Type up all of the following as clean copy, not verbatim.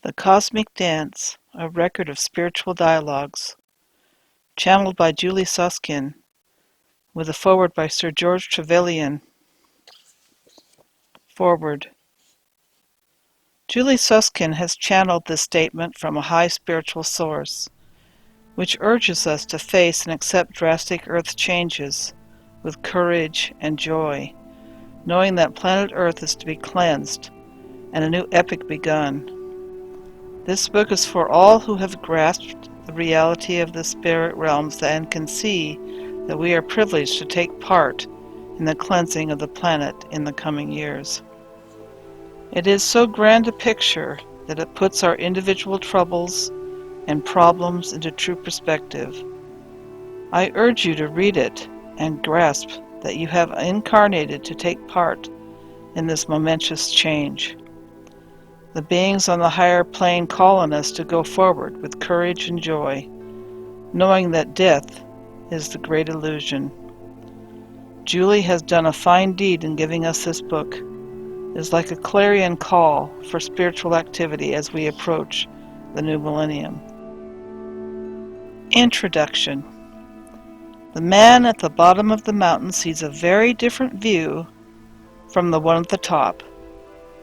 The Cosmic Dance, a record of spiritual dialogues, channeled by Julie Soskin, with a foreword by Sir George Trevelyan. Foreword. Julie Soskin has channeled this statement from a high spiritual source, which urges us to face and accept drastic Earth changes with courage and joy, knowing that planet Earth is to be cleansed and a new epoch begun. This book is for all who have grasped the reality of the spirit realms and can see that we are privileged to take part in the cleansing of the planet in the coming years. It is so grand a picture that it puts our individual troubles and problems into true perspective. I urge you to read it and grasp that you have incarnated to take part in this momentous change. The beings on the higher plane call on us to go forward with courage and joy, knowing that death is the great illusion. Julie has done a fine deed in giving us this book. It is like a clarion call for spiritual activity as we approach the new millennium. Introduction. The man at the bottom of the mountain sees a very different view from the one at the top,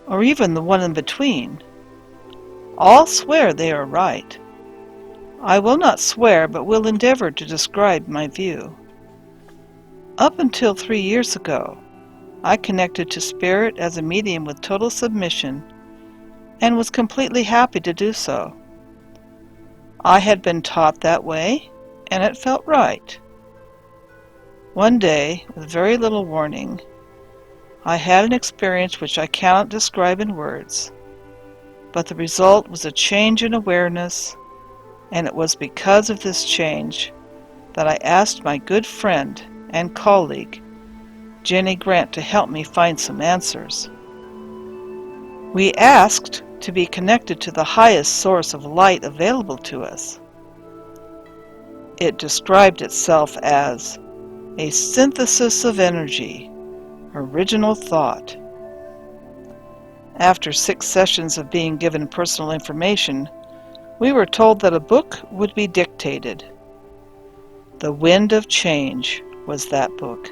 or even the one in between. All swear they are right. I will not swear, but will endeavor to describe my view. Up until 3 years ago, I connected to Spirit as a medium with total submission and was completely happy to do so. I had been taught that way, and it felt right. One day, with very little warning, I had an experience which I cannot describe in words, but the result was a change in awareness, and it was because of this change that I asked my good friend and colleague, Jenny Grant, to help me find some answers. We asked to be connected to the highest source of light available to us. It described itself as a synthesis of energy, original thought. After 6 sessions of being given personal information, we were told that a book would be dictated. The Wind of Change was that book.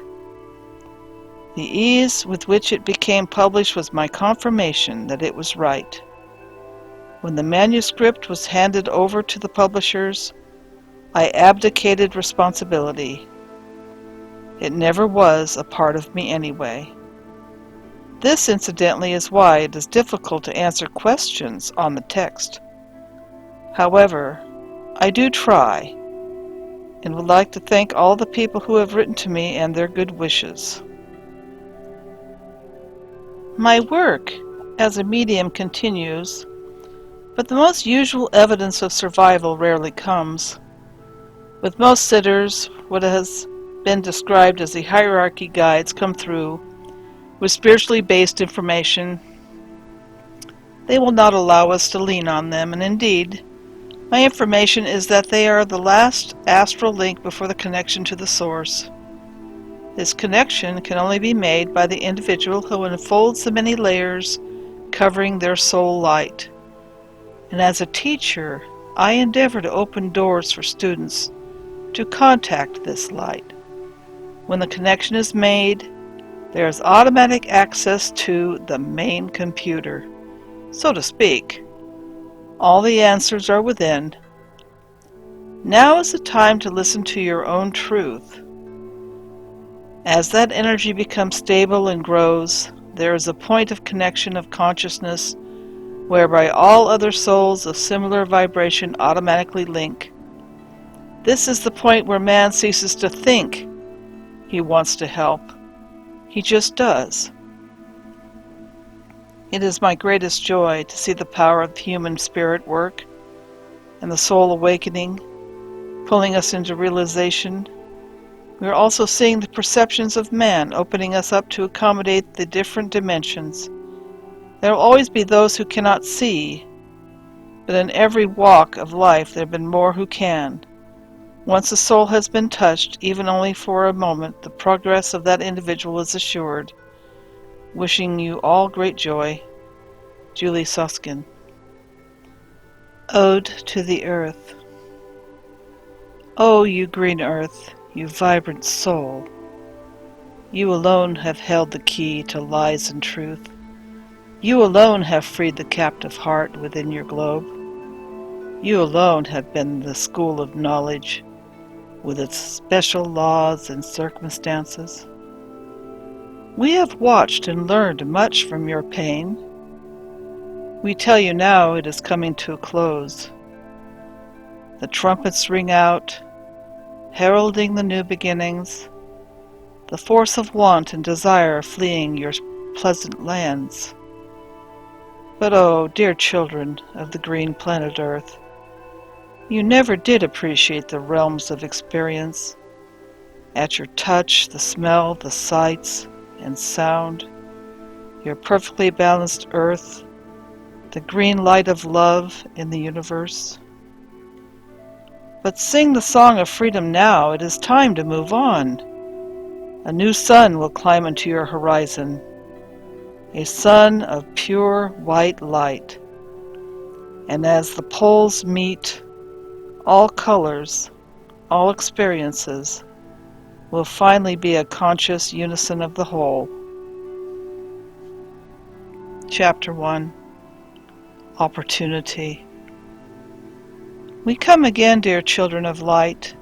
The ease with which it became published was my confirmation that it was right. When the manuscript was handed over to the publishers, I abdicated responsibility. It never was a part of me anyway. This, incidentally, is why it is difficult to answer questions on the text. However, I do try, and would like to thank all the people who have written to me and their good wishes. My work as a medium continues, but the most usual evidence of survival rarely comes. With most sitters, what has been described as the hierarchy guides come through with spiritually based information. They will not allow us to lean on them, and indeed, my information is that they are the last astral link before the connection to the source. This connection can only be made by the individual who unfolds the many layers covering their soul light. And as a teacher, I endeavor to open doors for students to contact this light. When the connection is made, there is automatic access to the main computer, so to speak. All the answers are within. Now is the time to listen to your own truth. As that energy becomes stable and grows, there is a point of connection of consciousness whereby all other souls of similar vibration automatically link. This is the point where man ceases to think he wants to help. He just does. It is my greatest joy to see the power of human spirit work and the soul awakening, pulling us into realization. We are also seeing the perceptions of man opening us up to accommodate the different dimensions. There will always be those who cannot see, but in every walk of life there have been more who can. Once a soul has been touched, even only for a moment, the progress of that individual is assured. Wishing you all great joy, Julie Soskin. Ode to the Earth. O you green earth, you vibrant soul, you alone have held the key to lies and truth. You alone have freed the captive heart within your globe. You alone have been the school of knowledge, with its special laws and circumstances. We have watched and learned much from your pain. We tell you now it is coming to a close. The trumpets ring out, heralding the new beginnings, the force of want and desire fleeing your pleasant lands. But oh, dear children of the green planet Earth, you never did appreciate the realms of experience. At your touch, the smell, the sights and sound, your perfectly balanced Earth, the green light of love in the universe. But sing the song of freedom now, it is time to move on. A new sun will climb into your horizon, a sun of pure white light. And as the poles meet, all colors, all experiences, will finally be a conscious unison of the whole. Chapter 1. Opportunity. We come again, dear children of light,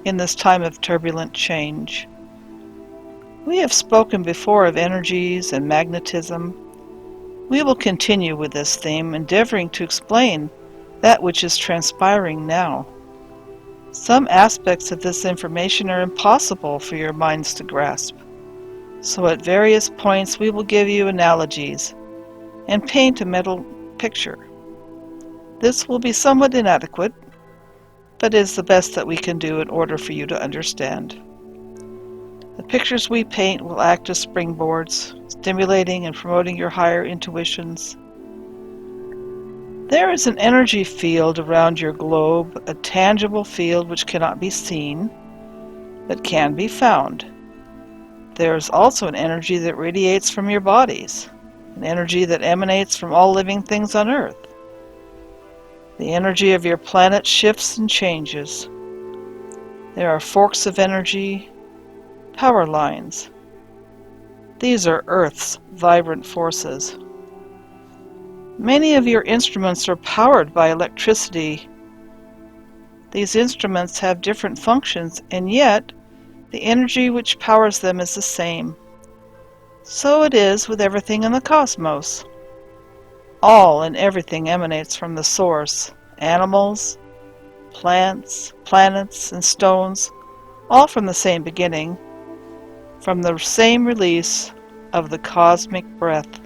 in this time of turbulent change. We have spoken before of energies and magnetism. We will continue with this theme, endeavoring to explain that which is transpiring now. Some aspects of this information are impossible for your minds to grasp, so at various points we will give you analogies and paint a mental picture. This will be somewhat inadequate, but is the best that we can do in order for you to understand. The pictures we paint will act as springboards, stimulating and promoting your higher intuitions. There is an energy field around your globe, a tangible field which cannot be seen, but can be found. There is also an energy that radiates from your bodies, an energy that emanates from all living things on Earth. The energy of your planet shifts and changes. There are forks of energy, power lines. These are Earth's vibrant forces. Many of your instruments are powered by electricity. These instruments have different functions, and yet the energy which powers them is the same. So it is with everything in the cosmos. All and everything emanates from the source. Animals, plants, planets, and stones, all from the same beginning, from the same release of the cosmic breath.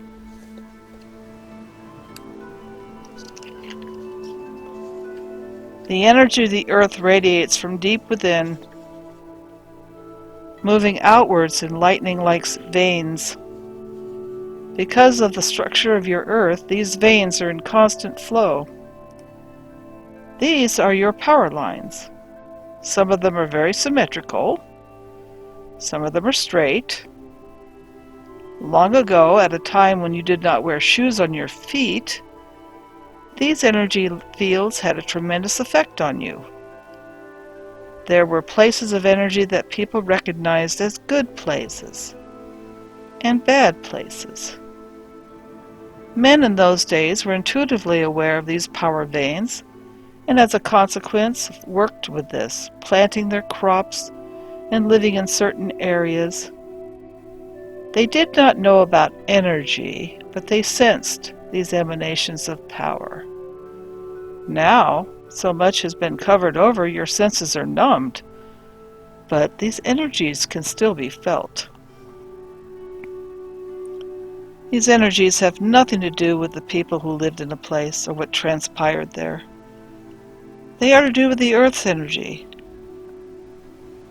The energy the earth radiates from deep within, moving outwards in lightning-like veins. Because of the structure of your earth, these veins are in constant flow. These are your power lines. Some of them are very symmetrical. Some of them are straight. Long ago, at a time when you did not wear shoes on your feet, these energy fields had a tremendous effect on you. There were places of energy that people recognized as good places and bad places. Men in those days were intuitively aware of these power veins, and as a consequence worked with this, planting their crops and living in certain areas. They did not know about energy, but they sensed these emanations of power. Now, so much has been covered over, your senses are numbed, but these energies can still be felt. These energies have nothing to do with the people who lived in a place or what transpired there. They are to do with the Earth's energy.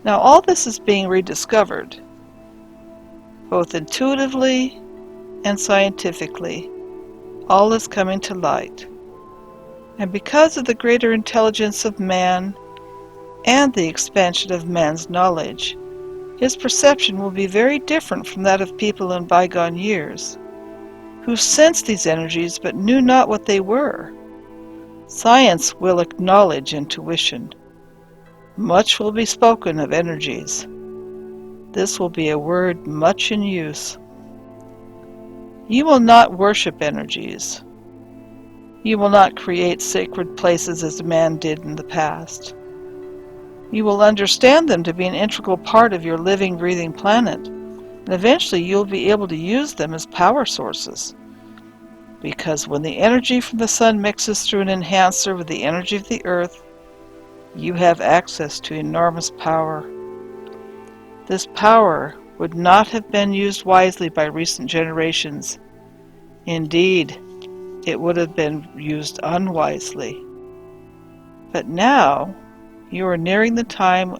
Now all this is being rediscovered, both intuitively and scientifically. All is coming to light. And because of the greater intelligence of man and the expansion of man's knowledge, his perception will be very different from that of people in bygone years, who sensed these energies but knew not what they were. Science will acknowledge intuition. Much will be spoken of energies. This will be a word much in use. You will not worship energies. You will not create sacred places as man did in the past. You will understand them to be an integral part of your living, breathing planet, and eventually you'll be able to use them as power sources. Because when the energy from the sun mixes through an enhancer with the energy of the earth, you have access to enormous power. This power would not have been used wisely by recent generations. Indeed, it would have been used unwisely. But now, you are nearing the time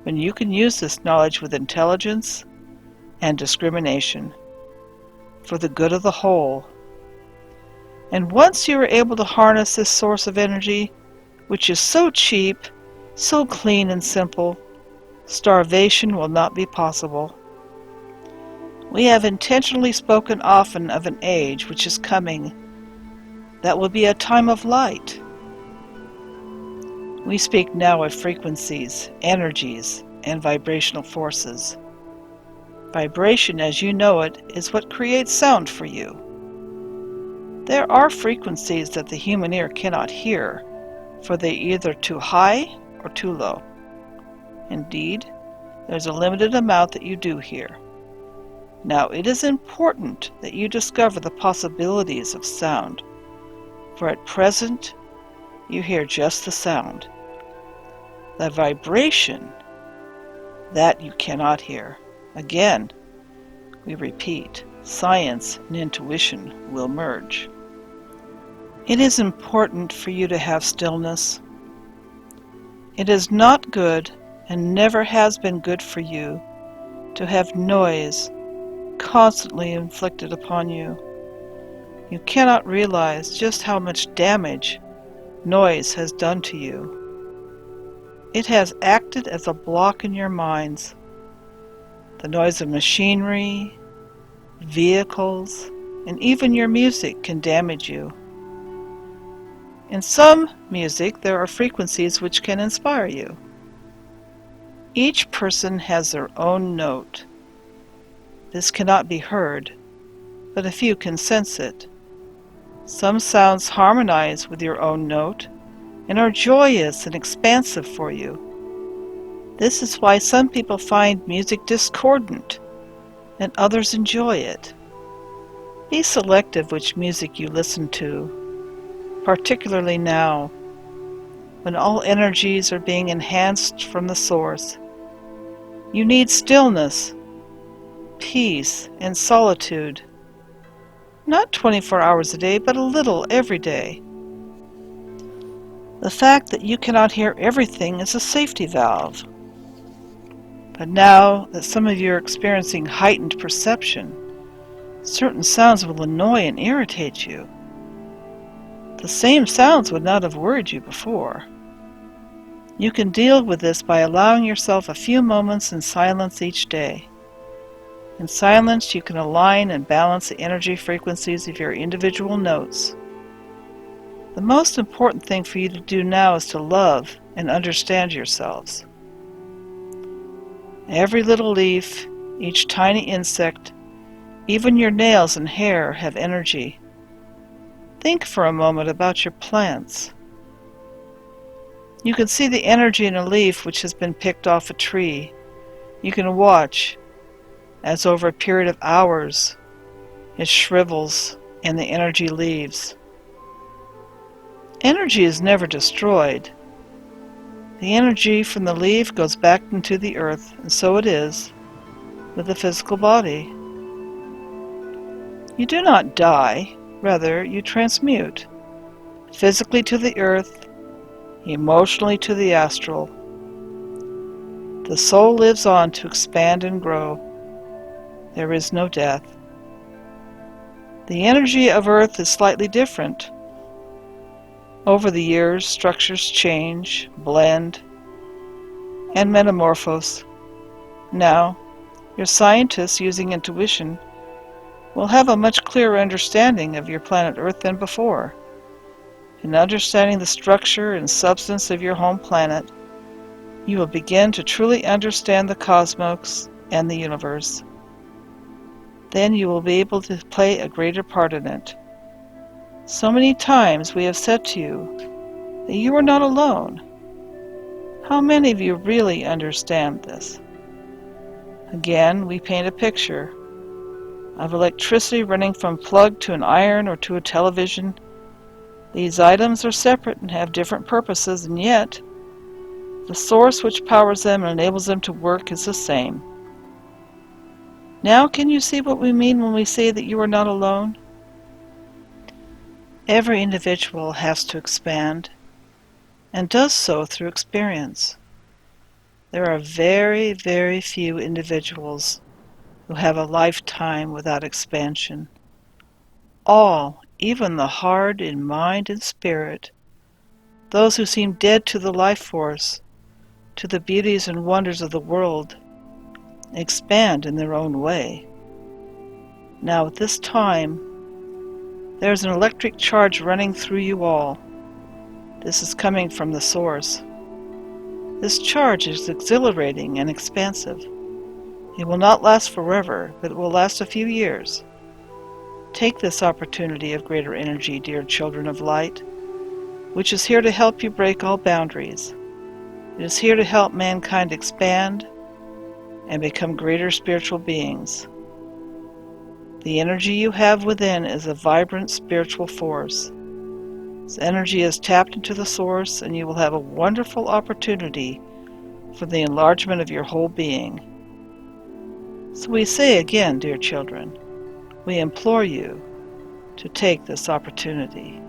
when you can use this knowledge with intelligence and discrimination for the good of the whole. And once you are able to harness this source of energy, which is so cheap, so clean and simple, starvation will not be possible. We have intentionally spoken often of an age which is coming that will be a time of light. We speak now of frequencies, energies, and vibrational forces. Vibration, as you know it, is what creates sound for you. There are frequencies that the human ear cannot hear, for they are either too high or too low. Indeed, there's a limited amount that you do hear. Now, it is important that you discover the possibilities of sound, for at present, you hear just the sound. The vibration, that you cannot hear. Again, we repeat, science and intuition will merge. It is important for you to have stillness. It is not good and never has been good for you to have noise constantly inflicted upon you. You cannot realize just how much damage noise has done to you. It has acted as a block in your minds. The noise of machinery, vehicles, and even your music can damage you. In some music, there are frequencies which can inspire you. Each person has their own note. This cannot be heard, but a few can sense it. Some sounds harmonize with your own note and are joyous and expansive for you. This is why some people find music discordant and others enjoy it. Be selective which music you listen to, particularly now, when all energies are being enhanced from the source. You need stillness, peace, and solitude. Not 24 hours a day, but a little every day. The fact that you cannot hear everything is a safety valve. But now that some of you are experiencing heightened perception, certain sounds will annoy and irritate you. The same sounds would not have worried you before. You can deal with this by allowing yourself a few moments in silence each day. In silence, you can align and balance the energy frequencies of your individual notes. The most important thing for you to do now is to love and understand yourselves. Every little leaf, each tiny insect, even your nails and hair have energy. Think for a moment about your plants. You can see the energy in a leaf which has been picked off a tree. You can watch as over a period of hours it shrivels and the energy leaves. Energy is never destroyed. The energy from the leaf goes back into the earth, and so it is with the physical body. You do not die, rather you transmute, physically to the earth, emotionally to the astral. The soul lives on to expand and grow. There is no death. The energy of earth is slightly different. Over the years, structures change, blend, and metamorphose. Now, your scientists, using intuition, will have a much clearer understanding of your planet Earth than before. In understanding the structure and substance of your home planet, you will begin to truly understand the cosmos and the universe. Then you will be able to play a greater part in it. So many times we have said to you that you are not alone. How many of you really understand this? Again, we paint a picture of electricity running from a plug to an iron or to a television. These items are separate and have different purposes, and yet the source which powers them and enables them to work is the same. Now can you see what we mean when we say that you are not alone? Every individual has to expand, and does so through experience. There are very, very few individuals who have a lifetime without expansion. All, even the hard in mind and spirit, those who seem dead to the life force, to the beauties and wonders of the world, expand in their own way. Now at this time, there is an electric charge running through you all. This is coming from the source. This charge is exhilarating and expansive. It will not last forever, but it will last a few years. Take this opportunity of greater energy, dear children of light, which is here to help you break all boundaries. It is here to help mankind expand and become greater spiritual beings. The energy you have within is a vibrant spiritual force. This energy is tapped into the source, and you will have a wonderful opportunity for the enlargement of your whole being. So we say again, dear children, we implore you to take this opportunity.